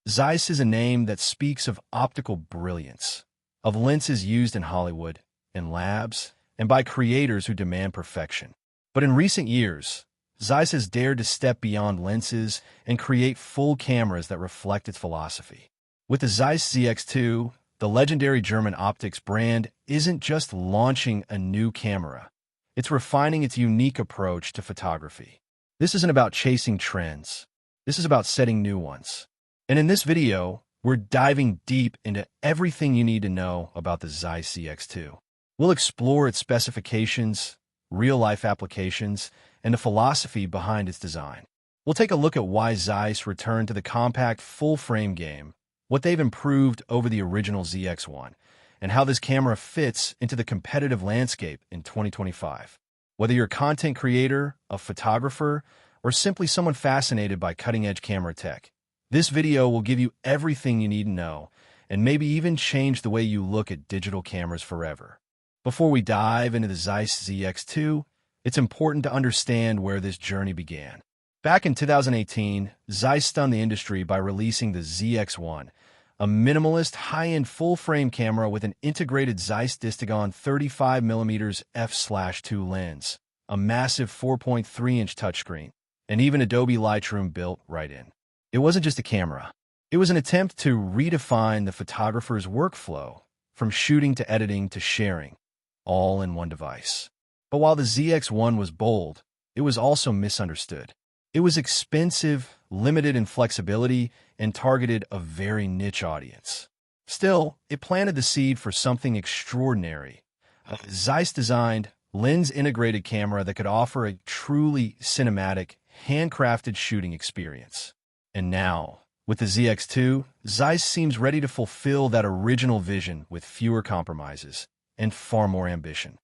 Zeiss is a name that speaks of optical brilliance, of lenses used in Hollywood, in labs, and by creators who demand perfection. But in recent years, Zeiss has dared to step beyond lenses and create full cameras that reflect its philosophy. With the Zeiss ZX II, the legendary German optics brand isn't just launching a new camera. It's refining its unique approach to photography. This isn't about chasing trends. This is about setting new ones. And in this video, we're diving deep into everything you need to know about the Zeiss ZX II. We'll explore its specifications, real-life applications, and the philosophy behind its design. We'll take a look at why Zeiss returned to the compact full-frame game, what they've improved over the original ZX1, and how this camera fits into the competitive landscape in 2025. Whether you're a content creator, a photographer, or simply someone fascinated by cutting-edge camera tech, this video will give you everything you need to know and maybe even change the way you look at digital cameras forever. Before we dive into the Zeiss ZX II, it's important to understand where this journey began. Back in 2018, Zeiss stunned the industry by releasing the ZX1, a minimalist, high-end full-frame camera with an integrated Zeiss Distagon 35mm f/2 lens, a massive 4.3-inch touchscreen, and even Adobe Lightroom built right in. It wasn't just a camera. It was an attempt to redefine the photographer's workflow, from shooting to editing to sharing, all in one device. But while the ZX1 was bold, it was also misunderstood. It was expensive, limited in flexibility, and targeted a very niche audience. Still, it planted the seed for something extraordinary. A Zeiss-designed, lens-integrated camera that could offer a truly cinematic, handcrafted shooting experience. And now, with the ZX2, Zeiss seems ready to fulfill that original vision with fewer compromises and far more ambition.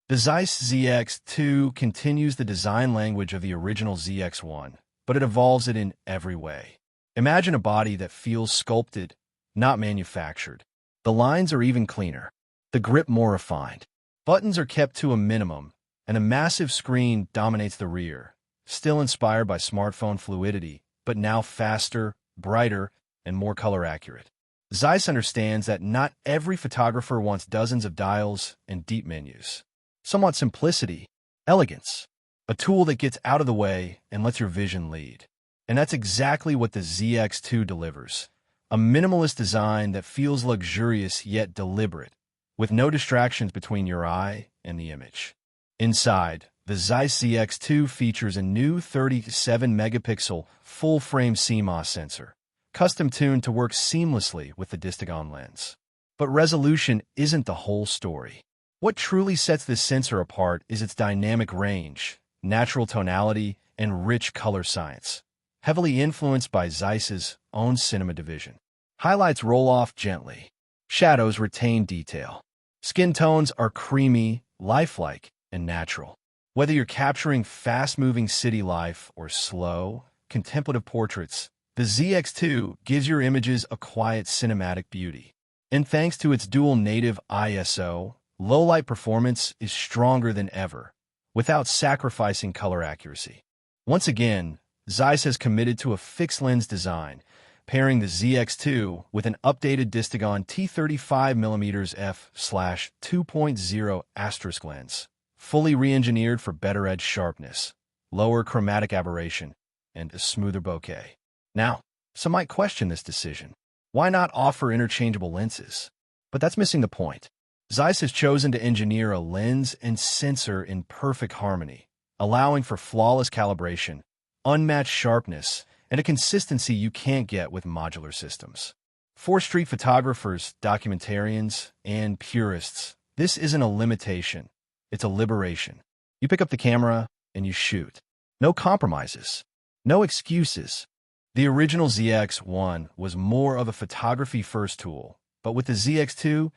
The Zeiss ZX2 continues the design language of the original ZX1, but it evolves it in every way. Imagine a body that feels sculpted, not manufactured. The lines are even cleaner, the grip more refined. Buttons are kept to a minimum, and a massive screen dominates the rear, still inspired by smartphone fluidity, but now faster, brighter, and more color accurate. Zeiss understands that not every photographer wants dozens of dials and deep menus. Some want simplicity, elegance, a tool that gets out of the way and lets your vision lead. And that's exactly what the ZX2 delivers. A minimalist design that feels luxurious yet deliberate, with no distractions between your eye and the image. Inside, the Zeiss ZX2 features a new 37-megapixel full-frame CMOS sensor, custom-tuned to work seamlessly with the Distagon lens. But resolution isn't the whole story. What truly sets this sensor apart is its dynamic range, natural tonality, and rich color science, heavily influenced by Zeiss's own cinema division. Highlights roll off gently. Shadows retain detail. Skin tones are creamy, lifelike, and natural. Whether you're capturing fast-moving city life or slow, contemplative portraits, the ZX2 gives your images a quiet cinematic beauty. And thanks to its dual native ISO, low-light performance is stronger than ever, without sacrificing color accuracy. Once again, Zeiss has committed to a fixed-lens design, pairing the ZX2 with an updated Distagon T35mm f/2.0 lens, fully re-engineered for better edge sharpness, lower chromatic aberration, and a smoother bokeh. Now, some might question this decision. Why not offer interchangeable lenses? But that's missing the point. Zeiss has chosen to engineer a lens and sensor in perfect harmony, allowing for flawless calibration, unmatched sharpness, and a consistency you can't get with modular systems. For street photographers, documentarians, and purists, this isn't a limitation. It's a liberation. You pick up the camera and you shoot. No compromises. No excuses. The original ZX1 was more of a photography-first tool, but with the ZX2,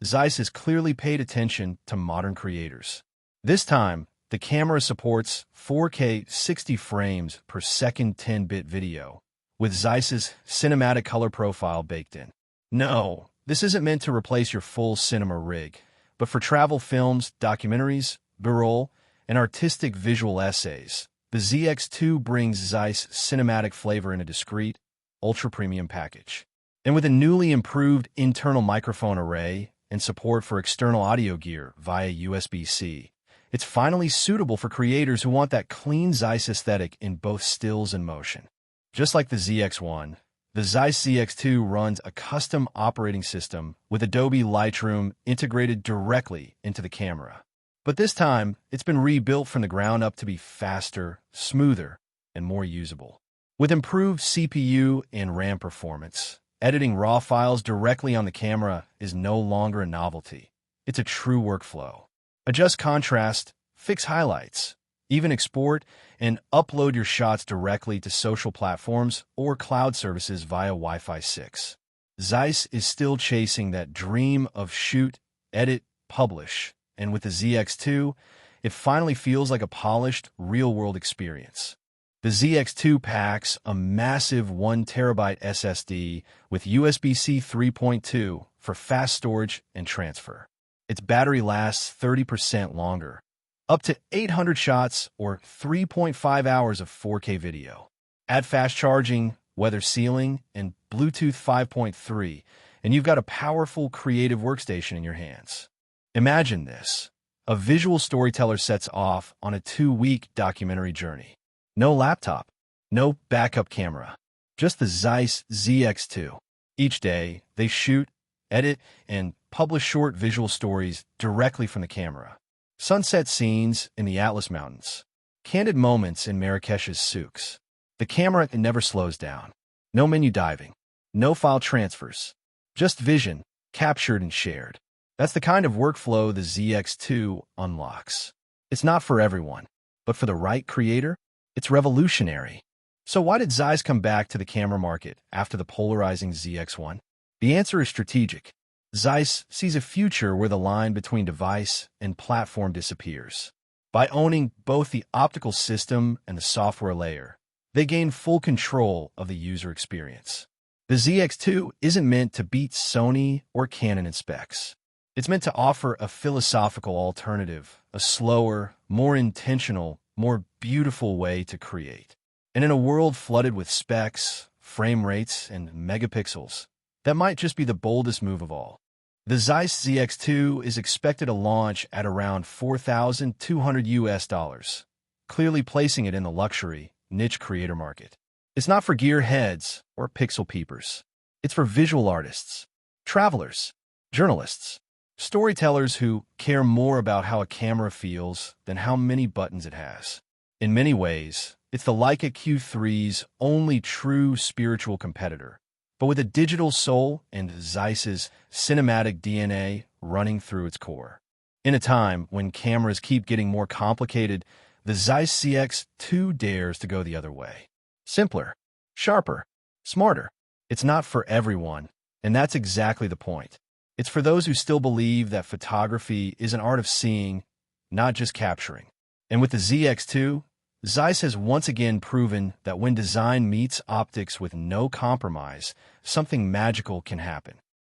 Zeiss has clearly paid attention to modern creators. This time, the camera supports 4K 60 frames per second 10-bit video, with Zeiss's cinematic color profile baked in. No, this isn't meant to replace your full cinema rig, but for travel films, documentaries, B-roll, and artistic visual essays, the ZX2 brings Zeiss cinematic flavor in a discreet, ultra-premium package. And with a newly improved internal microphone array and support for external audio gear via USB-C, it's finally suitable for creators who want that clean Zeiss aesthetic in both stills and motion. Just like the ZX1, the Zeiss ZX II runs a custom operating system with Adobe Lightroom integrated directly into the camera. But this time, it's been rebuilt from the ground up to be faster, smoother, and more usable. With improved CPU and RAM performance, editing RAW files directly on the camera is no longer a novelty. It's a true workflow. Adjust contrast, fix highlights, even export and upload your shots directly to social platforms or cloud services via Wi-Fi 6. Zeiss is still chasing that dream of shoot, edit, publish, and with the ZX2, it finally feels like a polished, real-world experience. The ZX2 packs a massive 1 terabyte SSD with USB-C 3.2 for fast storage and transfer. Its battery lasts 30% longer, up to 800 shots or 3.5 hours of 4K video. Add fast charging, weather sealing, and Bluetooth 5.3, and you've got a powerful creative workstation in your hands. Imagine this. A visual storyteller sets off on a 2-week documentary journey. No laptop, no backup camera, just the Zeiss ZX2. Each day, they shoot, edit, and publish short visual stories directly from the camera. Sunset scenes in the Atlas Mountains. Candid moments in Marrakesh's souks. The camera never slows down. No menu diving. No file transfers. Just vision, captured and shared. That's the kind of workflow the ZX2 unlocks. It's not for everyone, but for the right creator, it's revolutionary. So why did Zeiss come back to the camera market after the polarizing ZX1? The answer is strategic. Zeiss sees a future where the line between device and platform disappears. By owning both the optical system and the software layer, they gain full control of the user experience. The ZX2 isn't meant to beat Sony or Canon in specs. It's meant to offer a philosophical alternative, a slower, more intentional, more beautiful way to create. And in a world flooded with specs, frame rates, and megapixels, that might just be the boldest move of all. The Zeiss ZX2 is expected to launch at around $4,200, clearly placing it in the luxury, niche creator market. It's not for gearheads or pixel peepers. It's for visual artists, travelers, journalists, storytellers who care more about how a camera feels than how many buttons it has. In many ways, it's the Leica Q3's only true spiritual competitor, but with a digital soul and Zeiss's cinematic DNA running through its core. In a time when cameras keep getting more complicated, the Zeiss ZX2 dares to go the other way. Simpler, sharper, smarter. It's not for everyone, and that's exactly the point. It's for those who still believe that photography is an art of seeing, not just capturing. And with the ZX2, Zeiss has once again proven that when design meets optics with no compromise, something magical can happen.